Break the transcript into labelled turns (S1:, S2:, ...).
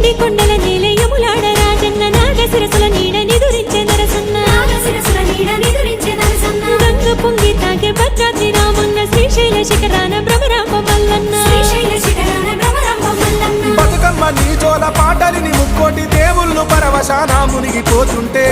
S1: ఎండి కొండల నేల యములాడ రాజన్న నాగశిరసుల నీడ నిదురించే నరసన్న గంగ పొంగి తాగే భద్రాద్రి రామన్న శ్రీశైల శిఖరాన భ్రమరాంబ మల్లన్న
S2: బతుకమ్మ నీ జోల పాటలిని ముక్కోటి దేవుళ్ళు పరవశాన మునిగిపోతుంటే